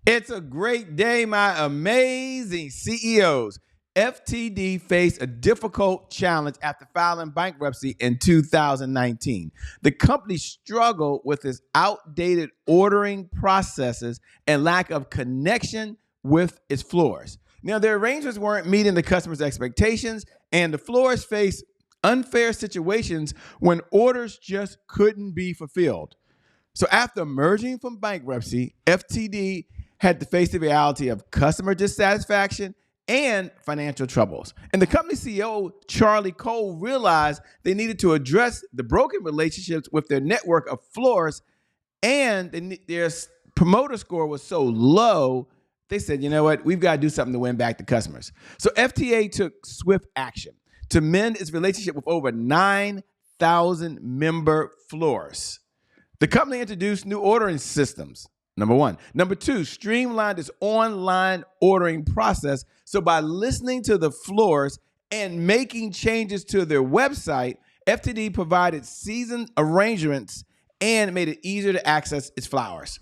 It's a great day, my amazing CEOs. FTD faced a difficult challenge after filing bankruptcy in 2019. The company struggled with its outdated ordering processes and lack of connection with its floors. Now, their arrangements weren't meeting the customer's expectations, and the floors faced unfair situations when orders just couldn't be fulfilled. So after emerging from bankruptcy, FTD had to face the reality of customer dissatisfaction and financial troubles. And the company CEO, Charlie Cole, realized they needed to address the broken relationships with their network of floors, and their promoter score was so low, they said, you know what, we've got to do something to win back the customers. So FTA took swift action to mend its relationship with over 9,000 member floors. The company introduced new ordering systems, number one. Number two, streamlined its online ordering process. So by listening to the floors and making changes to their website, FTD provided season arrangements and made it easier to access its flowers.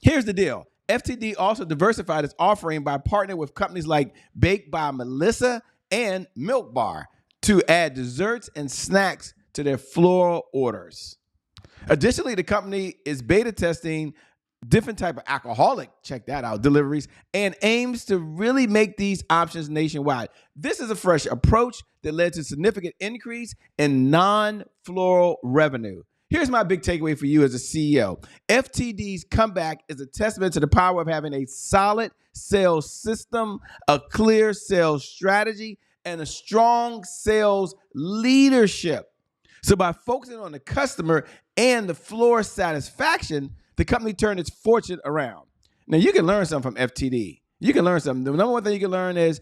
Here's the deal. FTD also diversified its offering by partnering with companies like Baked by Melissa and Milk Bar to add desserts and snacks to their floral orders. Additionally, the company is beta testing different type of alcoholic, check that out, deliveries, and aims to really make these options nationwide. This is a fresh approach that led to a significant increase in non-floral revenue. Here's my big takeaway for you as a CEO. FTD's comeback is a testament to the power of having a solid sales system, a clear sales strategy, and a strong sales leadership. So by focusing on the customer and the floor satisfaction, the company turned its fortune around. Now, you can learn something from FTD. You can learn something. The number one thing you can learn is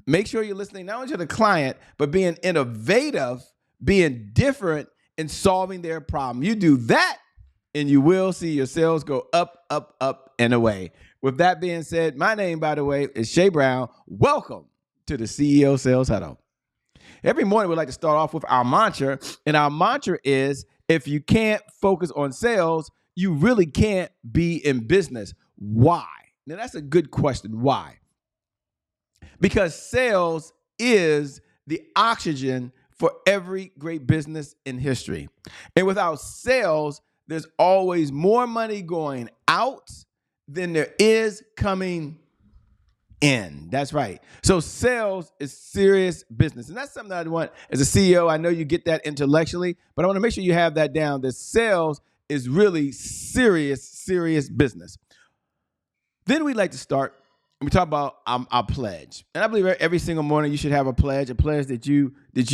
make sure you're listening not only to the client, but being innovative, being different, and solving their problem. You do that, and you will see your sales go up, up, up, and away. With that being said, my name, by the way, is Shay Brown. Welcome to the CEO Sales Huddle. Every morning, we like to start off with our mantra, and our mantra is, if you can't focus on sales, you really can't be in business. Why? Now, that's a good question. Why? Because sales is the oxygen for every great business in history. And without sales, there's always more money going out than there is coming in. That's right. So sales is serious business. And that's something that I want as a CEO. I know you get that intellectually, but I want to make sure you have that down, that sales is really serious business. Then we like to start, and we talk about our pledge. And I believe every single morning you should have a pledge that you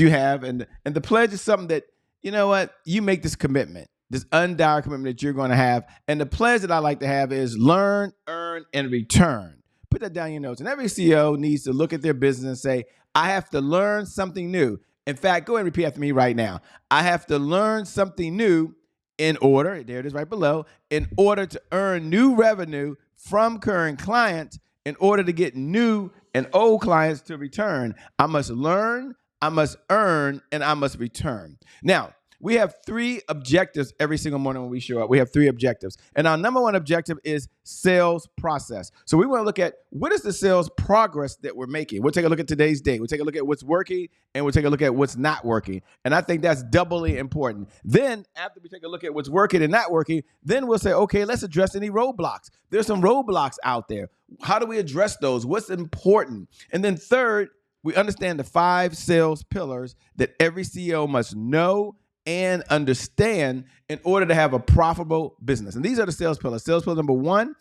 have. And the pledge is something that, you know what, you make this commitment, this undying commitment that you're going to have. And the pledge that I like to have is learn, earn, and return. Put that down in your notes. And every CEO needs to look at their business and say, I have to learn something new. In fact, go ahead and repeat after me right now. I have to learn something new in order, there it is right below, in order to earn new revenue from current clients, in order to get new and old clients to return. I must learn, I must earn, and I must return. Now, we have three objectives every single morning when we show up. We have three objectives. And our number one objective is sales process. So we want to look at what is the sales progress that we're making. We'll take a look at today's day. We'll take a look at what's working, and we'll take a look at what's not working. And I think that's doubly important. Then after we take a look at what's working and not working, then we'll say, okay, let's address any roadblocks. There's some roadblocks out there. How do we address those? What's important? And then third, we understand the 5 sales pillars that every CEO must know and understand in order to have a profitable business. And these are the sales pillars. Sales pillar number 1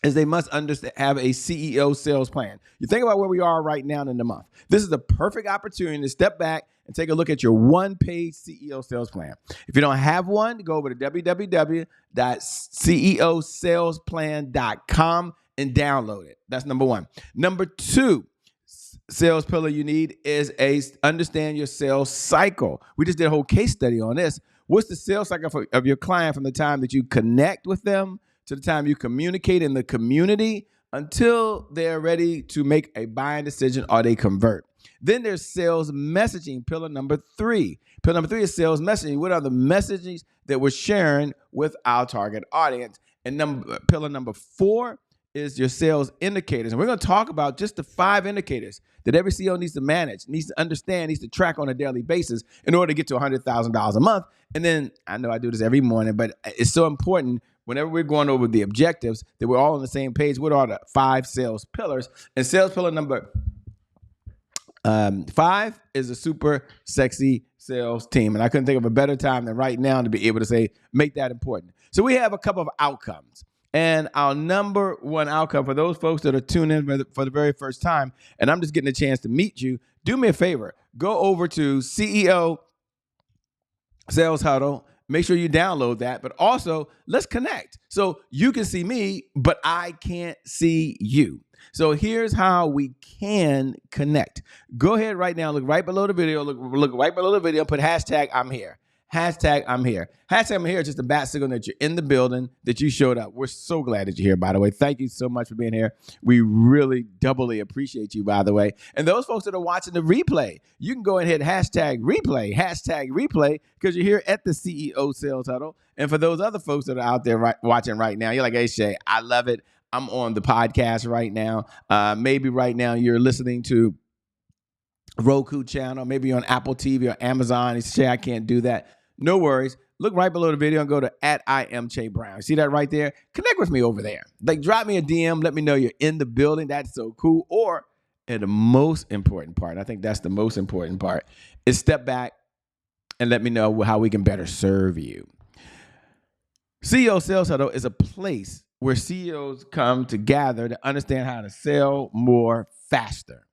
is they must have a CEO sales plan. You think about where we are right now in the month. This is the perfect opportunity to step back and take a look at your one-page CEO sales plan. If you don't have one, go over to www.ceosalesplan.com and download it. That's number 1. Number 2, sales pillar you need is understand your sales cycle. We just did a whole case study on this. What's the sales cycle of your client from the time that you connect with them to the time you communicate in the community until they're ready to make a buying decision or they convert? Then there's sales messaging, pillar number 3. Pillar number 3 is sales messaging. What are the messages that we're sharing with our target audience? And pillar number 4 is your sales indicators. And we're going to talk about just the 5 indicators that every CEO needs to manage, needs to understand, needs to track on a daily basis in order to get to $100,000 a month. And then I know I do this every morning, but it's so important whenever we're going over the objectives that we're all on the same page. What are the 5 sales pillars? And sales pillar number 5 is a super sexy sales team. And I couldn't think of a better time than right now to be able to say, make that important. So we have a couple of outcomes. And our number 1 outcome for those folks that are tuning in for the very first time, and I'm just getting a chance to meet you, do me a favor. Go over to CEO Sales Huddle. Make sure you download that, but also let's connect. So you can see me, but I can't see you. So here's how we can connect. Go ahead right now, look right below the video, look right below the video, put hashtag I'm here. Hashtag I'm here. Hashtag I'm here is just a bat signal that you're in the building, that you showed up. We're so glad that you're here, by the way. Thank you so much for being here. We really doubly appreciate you, by the way. And those folks that are watching the replay, you can go and hit hashtag replay, because you're here at the CEO Sales Huddle. And for those other folks that are out there watching right now, you're like, hey, Shay, I love it. I'm on the podcast right now. Maybe right now you're listening to Roku channel, maybe on Apple TV or Amazon. You say, I can't do that. No worries. Look right below the video and go to @IamCheBrown. See that right there? Connect with me over there. Like, drop me a DM. Let me know you're in the building. That's so cool. Or, and the most important part, I think that's the most important part, is step back and let me know how we can better serve you. CEO Sales Huddle is a place where CEOs come to gather to understand how to sell more faster.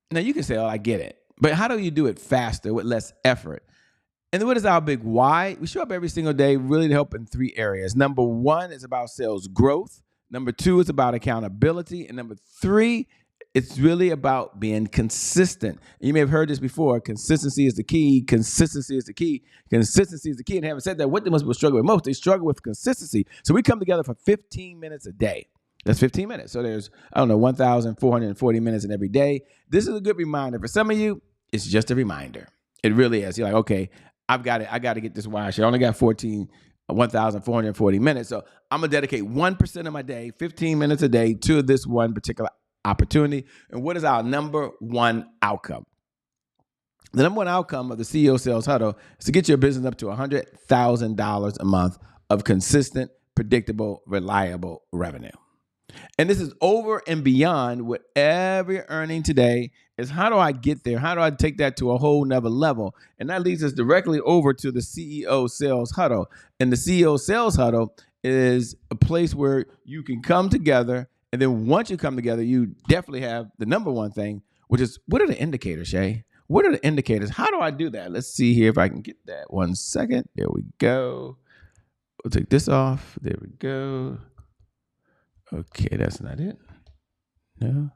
Now, you can say, oh, I get it. But how do you do it faster with less effort? And what is our big why? We show up every single day really to help in 3 areas. Number 1 is about sales growth. Number 2 is about accountability. And number 3, it's really about being consistent. And you may have heard this before. Consistency is the key. Consistency is the key. Consistency is the key. And having said that, what do most people struggle with most? They struggle with consistency. So we come together for 15 minutes a day. That's 15 minutes. So there's, 1,440 minutes in every day. This is a good reminder. For some of you, it's just a reminder. It really is. You're like, okay, I got to get this wire. I only got 1,440 minutes. So I'm going to dedicate 1% of my day, 15 minutes a day, to this one particular opportunity. And what is our number 1 outcome? The number 1 outcome of the CEO Sales Huddle is to get your business up to $100,000 a month of consistent, predictable, reliable revenue. And this is over and beyond whatever you're earning today. Is how do I get there? How do I take that to a whole nother level? And that leads us directly over to the CEO Sales Huddle. And the CEO Sales Huddle is a place where you can come together. And then once you come together, you definitely have the number 1 thing, which is, what are the indicators, Shay? What are the indicators? How do I do that? Let's see here if I can get that. 1 second. There we go. We'll take this off. There we go. Okay, that's not it. No.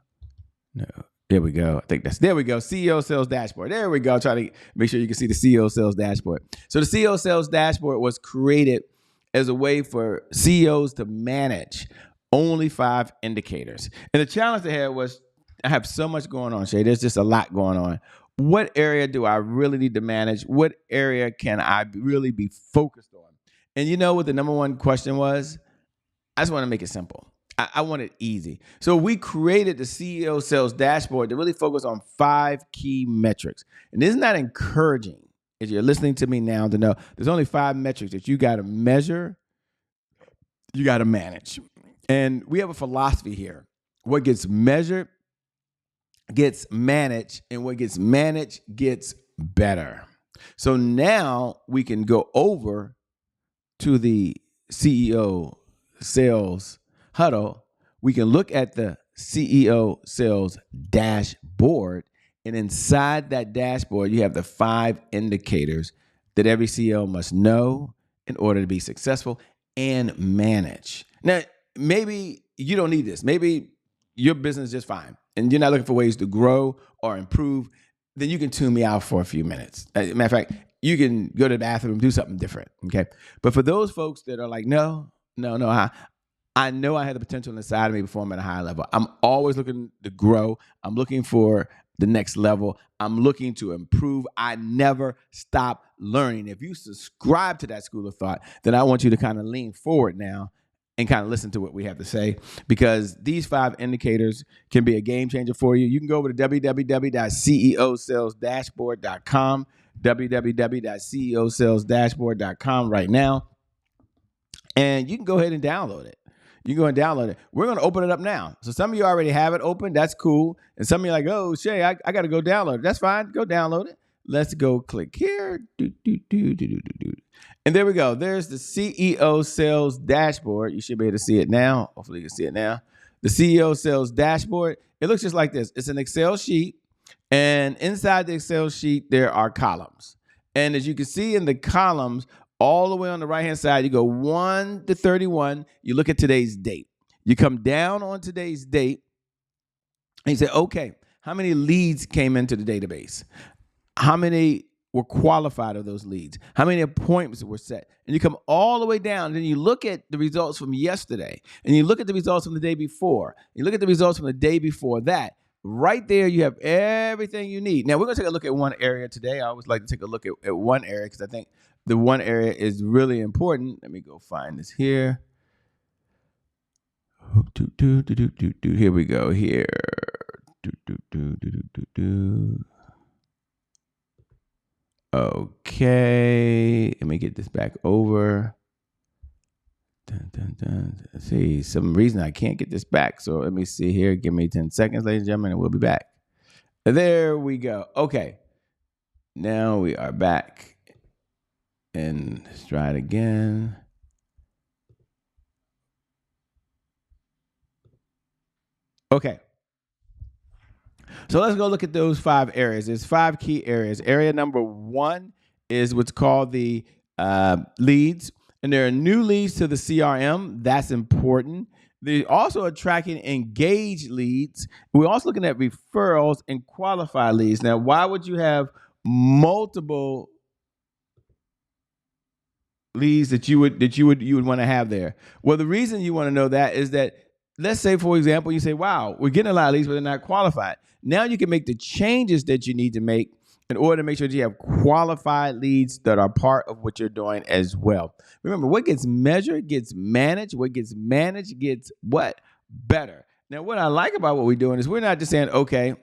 There we go. There we go. CEO Sales Dashboard. There we go. Try to make sure you can see the CEO Sales Dashboard. So the CEO Sales Dashboard was created as a way for CEOs to manage only 5 indicators. And the challenge they had was, I have so much going on, Shay. There's just a lot going on. What area do I really need to manage? What area can I really be focused on? And you know what the number 1 question was? I just want to make it simple. I want it easy. So we created the CEO Sales Dashboard to really focus on 5 key metrics. And isn't that encouraging, if you're listening to me now, to know there's only 5 metrics that you got to measure, you got to manage. And we have a philosophy here. What gets measured gets managed, and what gets managed gets better. So now we can go over to the CEO Sales Huddle. We can look at the CEO Sales Dashboard, and inside that dashboard, you have the 5 indicators that every CEO must know in order to be successful and manage. Now, maybe you don't need this. Maybe your business is just fine, and you're not looking for ways to grow or improve. Then you can tune me out for a few minutes. As a matter of fact, you can go to the bathroom, do something different, okay? But for those folks that are like, no, I know I have the potential inside of me before I'm at a high level. I'm always looking to grow. I'm looking for the next level. I'm looking to improve. I never stop learning. If you subscribe to that school of thought, then I want you to kind of lean forward now and kind of listen to what we have to say, because these 5 indicators can be a game changer for you. You can go over to www.ceosalesdashboard.com, www.ceosalesdashboard.com right now, and you can go ahead and download it. You can go and download it. We're going to open it up now. So some of you already have it open. That's cool. And some of you are like, oh, Shay, I got to go download it. That's fine. Go download it. Let's go click here. And there we go. There's the CEO Sales Dashboard. You should be able to see it now. Hopefully you can see it now. The CEO Sales Dashboard. It looks just like this. It's an Excel sheet. And inside the Excel sheet, there are columns. And as you can see in the columns, all the way on the right-hand side, you go 1 to 31. You look at today's date. You come down on today's date, and you say, okay, how many leads came into the database? How many were qualified of those leads? How many appointments were set? And you come all the way down, and then you look at the results from yesterday, and you look at the results from the day before. You look at the results from the day before that. Right there, you have everything you need. Now, we're going to take a look at one area today. I always like to take a look at one area because I think the one area is really important. Let me go find this here. Here we go. Here. Okay. Let me get this back over. See, some reason I can't get this back. So let me see here. Give me 10 seconds, ladies and gentlemen, and we'll be back. There we go. Okay. Now we are back. And let's try it again. Okay. So let's go look at those 5 areas. There's 5 key areas. Area number 1 is what's called the leads. And there are new leads to the CRM. That's important. They also are tracking engaged leads. We're also looking at referrals and qualified leads. Now, why would you have multiple leads that you would want to have there? Well, the reason you want to know that is that, let's say, for example, you say, wow, we're getting a lot of leads, but they're not qualified. Now you can make the changes that you need to make in order to make sure that you have qualified leads that are part of what you're doing as well. Remember, what gets measured gets managed. What gets managed gets what? Better. Now, what I like about what we're doing is we're not just saying, okay,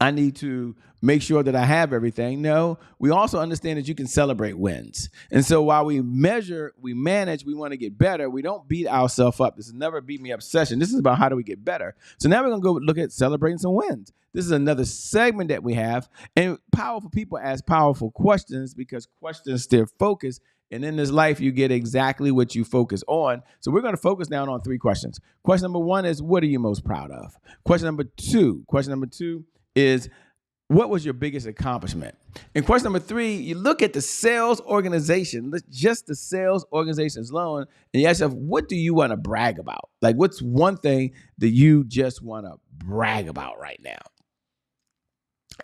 I need to make sure that I have everything. No, we also understand that you can celebrate wins. And so while we measure, we manage, we want to get better. We don't beat ourselves up. This is never a beat me up session. This is about how do we get better. So now we're going to go look at celebrating some wins. This is another segment that we have. And powerful people ask powerful questions because questions steer focus. And in this life, you get exactly what you focus on. So we're going to focus down on 3 questions. Question number 1 is, what are you most proud of? Question number two is, what was your biggest accomplishment? And question number 3, you look at the sales organization, just the sales organization's alone, and you ask yourself, what do you want to brag about? Like, what's one thing that you just want to brag about right now?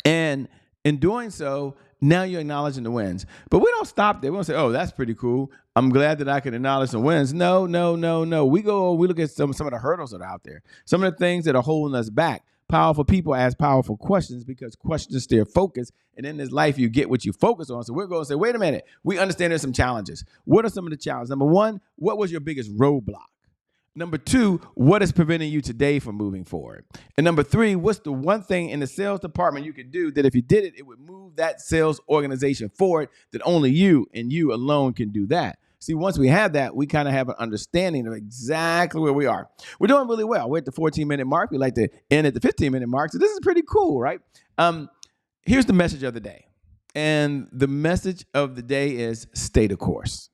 And in doing so, now you're acknowledging the wins. But we don't stop there. We don't say, oh, that's pretty cool. I'm glad that I can acknowledge some wins. No. We look at some of the hurdles that are out there, some of the things that are holding us back. Powerful people ask powerful questions because questions steer focus. And in this life, you get what you focus on. So we're going to say, wait a minute. We understand there's some challenges. What are some of the challenges? Number 1, what was your biggest roadblock? Number 2, what is preventing you today from moving forward? And number 3, what's the one thing in the sales department you could do that if you did it, it would move that sales organization forward, that only you and you alone can do that? See, once we have that, we kind of have an understanding of exactly where we are. We're doing really well. We're at the 14-minute mark. We like to end at the 15-minute mark. So this is pretty cool, right? Here's the message of the day. And the message of the day is stay the course.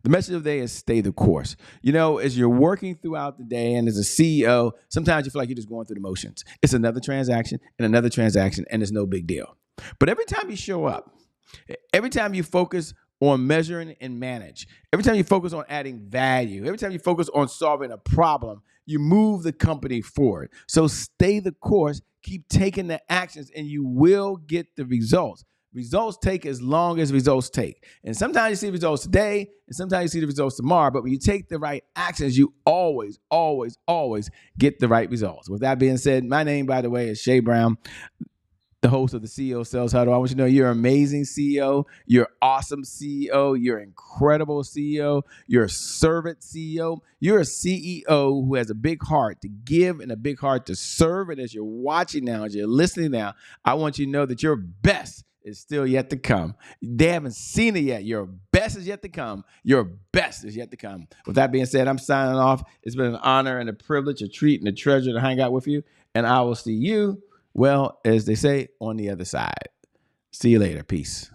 The message of the day is stay the course. You know, as you're working throughout the day and as a CEO, sometimes you feel like you're just going through the motions. It's another transaction and another transaction, and it's no big deal. But every time you show up, every time you focus on measuring and manage, every time you focus on adding value, every time you focus on solving a problem, you move the company forward. So stay the course, keep taking the actions, and you will get the results. Results take as long as results take. And sometimes you see results today, and sometimes you see the results tomorrow. But when you take the right actions, you always get the right results. With that being said, my name, by the way, is Shay Brown. the host of the CEO Sales Huddle. I want you to know you're an amazing CEO. You're awesome CEO. You're incredible CEO. You're a servant CEO. You're a CEO who has a big heart to give and a big heart to serve. And as you're watching now, as you're listening now, I want you to know that your best is still yet to come. They haven't seen it yet. Your best is yet to come. Your best is yet to come. With that being said, I'm signing off. It's been an honor and a privilege, a treat and a treasure to hang out with you. And I will see you, well, as they say, on the other side. See you later. Peace.